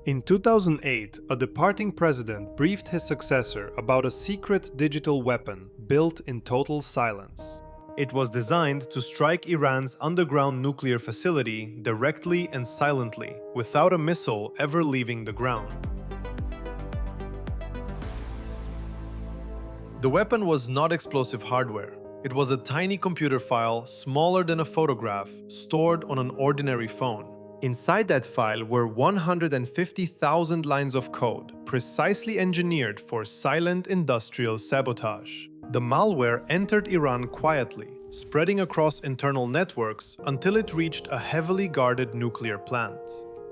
In 2008, a departing president briefed his successor about a secret digital weapon built in total silence. It was designed to strike Iran's underground nuclear facility directly and silently, without a missile ever leaving the ground. The weapon was not explosive hardware. It was a tiny computer file, smaller than a photograph, stored on an ordinary phone. Inside that file were 150,000 lines of code, precisely engineered for silent industrial sabotage. The malware entered Iran quietly, spreading across internal networks until it reached a heavily guarded nuclear plant.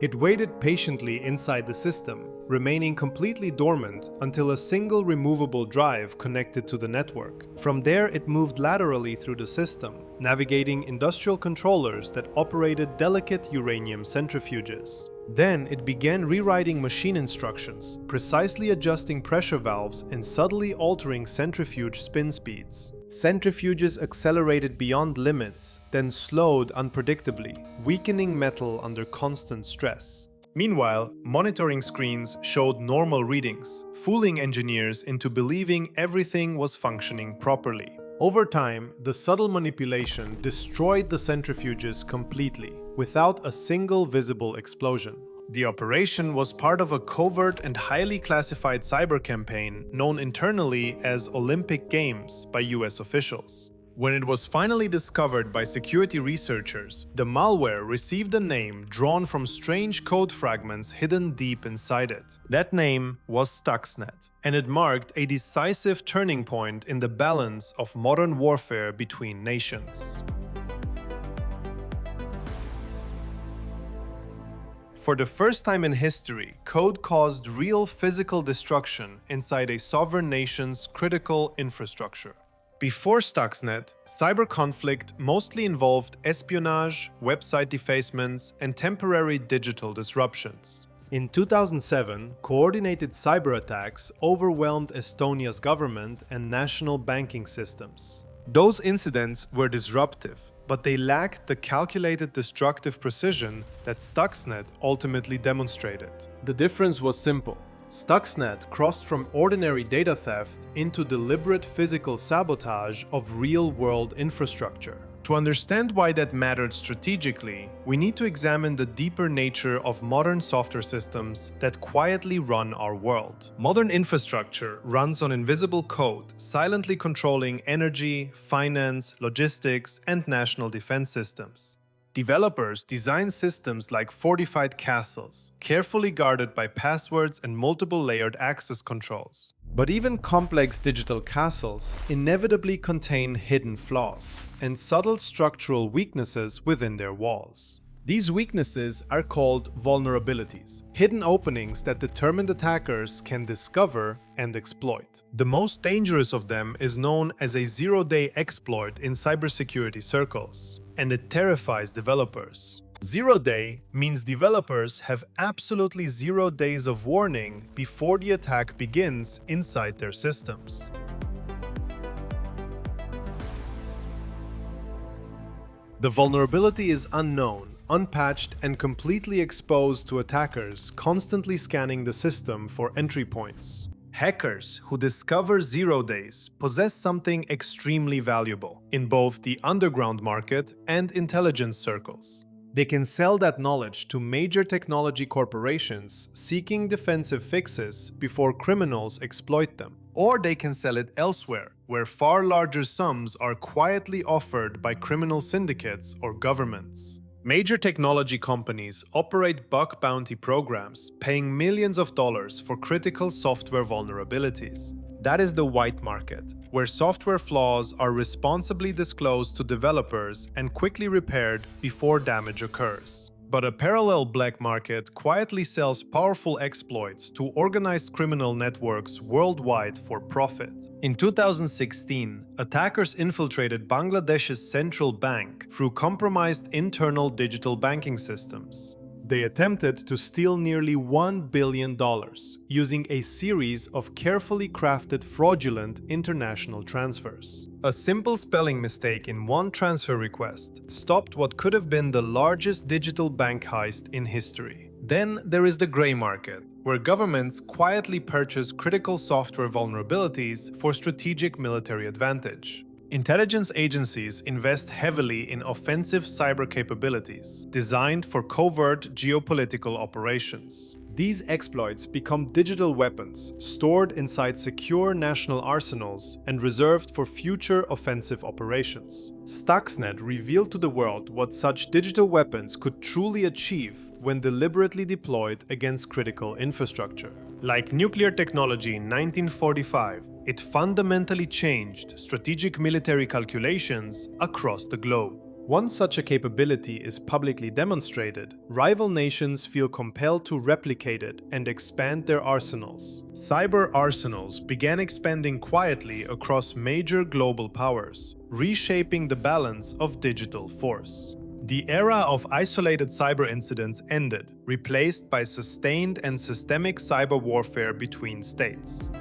It waited patiently inside the system, remaining completely dormant until a single removable drive connected to the network. From there, it moved laterally through the system, navigating industrial controllers that operated delicate uranium centrifuges. Then it began rewriting machine instructions, precisely adjusting pressure valves and subtly altering centrifuge spin speeds. Centrifuges accelerated beyond limits, then slowed unpredictably, weakening metal under constant stress. Meanwhile, monitoring screens showed normal readings, fooling engineers into believing everything was functioning properly. Over time, the subtle manipulation destroyed the centrifuges completely, without a single visible explosion. The operation was part of a covert and highly classified cyber campaign known internally as Olympic Games by US officials. When it was finally discovered by security researchers, the malware received a name drawn from strange code fragments hidden deep inside it. That name was Stuxnet, and it marked a decisive turning point in the balance of modern warfare between nations. For the first time in history, code caused real physical destruction inside a sovereign nation's critical infrastructure. Before Stuxnet, cyber conflict mostly involved espionage, website defacements, and temporary digital disruptions. In 2007, coordinated cyber attacks overwhelmed Estonia's government and national banking systems. Those incidents were disruptive, but they lacked the calculated destructive precision that Stuxnet ultimately demonstrated. The difference was simple. Stuxnet crossed from ordinary data theft into deliberate physical sabotage of real-world infrastructure. To understand why that mattered strategically, we need to examine the deeper nature of modern software systems that quietly run our world. Modern infrastructure runs on invisible code, silently controlling energy, finance, logistics, and national defense systems. Developers design systems like fortified castles, carefully guarded by passwords and multiple layered access controls. But even complex digital castles inevitably contain hidden flaws and subtle structural weaknesses within their walls. These weaknesses are called vulnerabilities, hidden openings that determined attackers can discover and exploit. The most dangerous of them is known as a zero-day exploit in cybersecurity circles, and it terrifies developers. Zero-day means developers have absolutely 0 days of warning before the attack begins inside their systems. The vulnerability is unknown, unpatched, and completely exposed to attackers constantly scanning the system for entry points. Hackers who discover 0 days possess something extremely valuable in both the underground market and intelligence circles. They can sell that knowledge to major technology corporations seeking defensive fixes before criminals exploit them. Or they can sell it elsewhere, where far larger sums are quietly offered by criminal syndicates or governments. Major technology companies operate bug bounty programs, paying millions of dollars for critical software vulnerabilities. That is the white market, where software flaws are responsibly disclosed to developers and quickly repaired before damage occurs. But a parallel black market quietly sells powerful exploits to organized criminal networks worldwide for profit. In 2016, attackers infiltrated Bangladesh's central bank through compromised internal digital banking systems. They attempted to steal nearly $1 billion using a series of carefully crafted fraudulent international transfers. A simple spelling mistake in one transfer request stopped what could have been the largest digital bank heist in history. Then there is the gray market, where governments quietly purchase critical software vulnerabilities for strategic military advantage. Intelligence agencies invest heavily in offensive cyber capabilities, designed for covert geopolitical operations. These exploits become digital weapons, stored inside secure national arsenals and reserved for future offensive operations. Stuxnet revealed to the world what such digital weapons could truly achieve when deliberately deployed against critical infrastructure. Like nuclear technology in 1945, it fundamentally changed strategic military calculations across the globe. Once such a capability is publicly demonstrated, rival nations feel compelled to replicate it and expand their arsenals. Cyber arsenals began expanding quietly across major global powers, reshaping the balance of digital force. The era of isolated cyber incidents ended, replaced by sustained and systemic cyber warfare between states.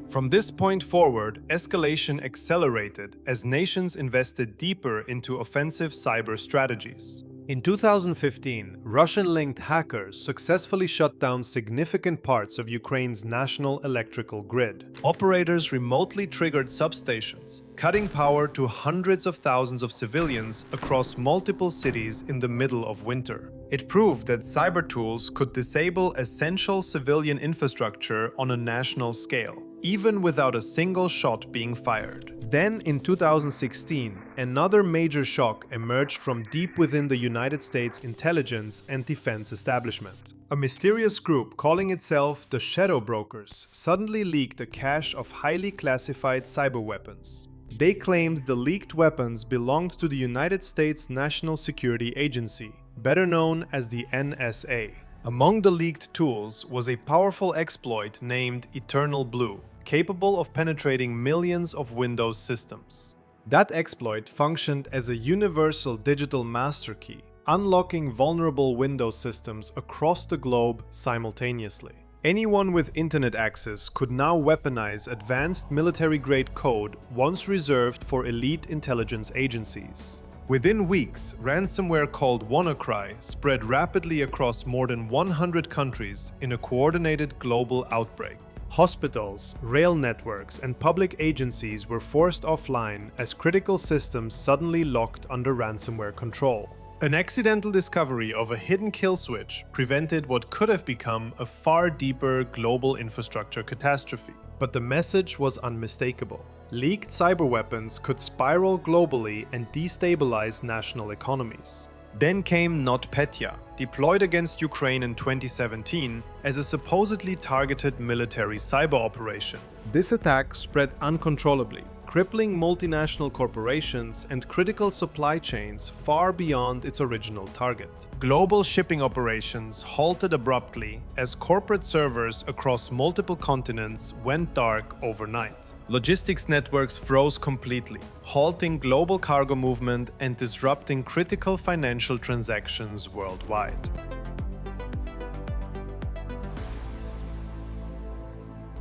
From this point forward, escalation accelerated as nations invested deeper into offensive cyber strategies. In 2015, Russian-linked hackers successfully shut down significant parts of Ukraine's national electrical grid. Operators remotely triggered substations, cutting power to hundreds of thousands of civilians across multiple cities in the middle of winter. It proved that cyber tools could disable essential civilian infrastructure on a national scale, even without a single shot being fired. Then, in 2016, another major shock emerged from deep within the United States intelligence and defense establishment. A mysterious group calling itself the Shadow Brokers suddenly leaked a cache of highly classified cyber weapons. They claimed the leaked weapons belonged to the United States National Security Agency, better known as the NSA. Among the leaked tools was a powerful exploit named Eternal Blue, capable of penetrating millions of Windows systems. That exploit functioned as a universal digital master key, unlocking vulnerable Windows systems across the globe simultaneously. Anyone with internet access could now weaponize advanced military-grade code once reserved for elite intelligence agencies. Within weeks, ransomware called WannaCry spread rapidly across more than 100 countries in a coordinated global outbreak. Hospitals, rail networks, and public agencies were forced offline as critical systems suddenly locked under ransomware control. An accidental discovery of a hidden kill switch prevented what could have become a far deeper global infrastructure catastrophe. But the message was unmistakable. Leaked cyber weapons could spiral globally and destabilize national economies. Then came NotPetya, deployed against Ukraine in 2017 as a supposedly targeted military cyber operation. This attack spread uncontrollably, crippling multinational corporations and critical supply chains far beyond its original target. Global shipping operations halted abruptly as corporate servers across multiple continents went dark overnight. Logistics networks froze completely, halting global cargo movement and disrupting critical financial transactions worldwide.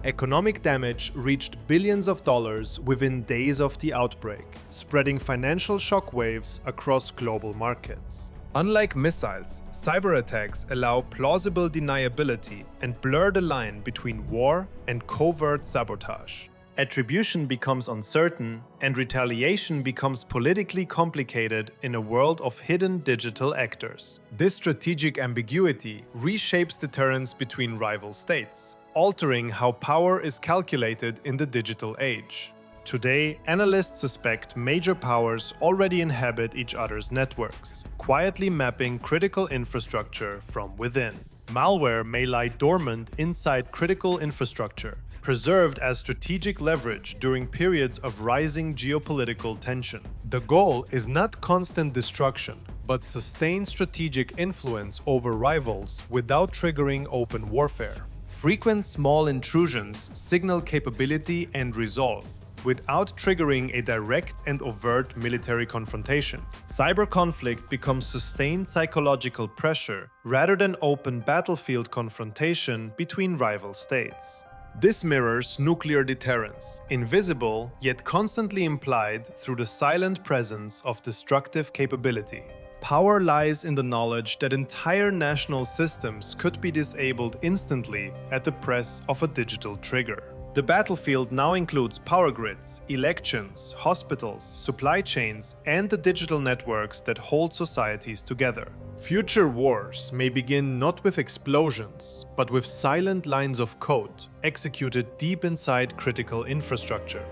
Economic damage reached billions of dollars within days of the outbreak, spreading financial shockwaves across global markets. Unlike missiles, cyber attacks allow plausible deniability and blur the line between war and covert sabotage. Attribution becomes uncertain, and retaliation becomes politically complicated in a world of hidden digital actors. This strategic ambiguity reshapes deterrence between rival states, altering how power is calculated in the digital age. Today, analysts suspect major powers already inhabit each other's networks, quietly mapping critical infrastructure from within. Malware may lie dormant inside critical infrastructure, preserved as strategic leverage during periods of rising geopolitical tension. The goal is not constant destruction, but sustained strategic influence over rivals without triggering open warfare. Frequent small intrusions signal capability and resolve, without triggering a direct and overt military confrontation. Cyber conflict becomes sustained psychological pressure rather than open battlefield confrontation between rival states. This mirrors nuclear deterrence, invisible yet constantly implied through the silent presence of destructive capability. Power lies in the knowledge that entire national systems could be disabled instantly at the press of a digital trigger. The battlefield now includes power grids, elections, hospitals, supply chains, and the digital networks that hold societies together. Future wars may begin not with explosions, but with silent lines of code, executed deep inside critical infrastructure.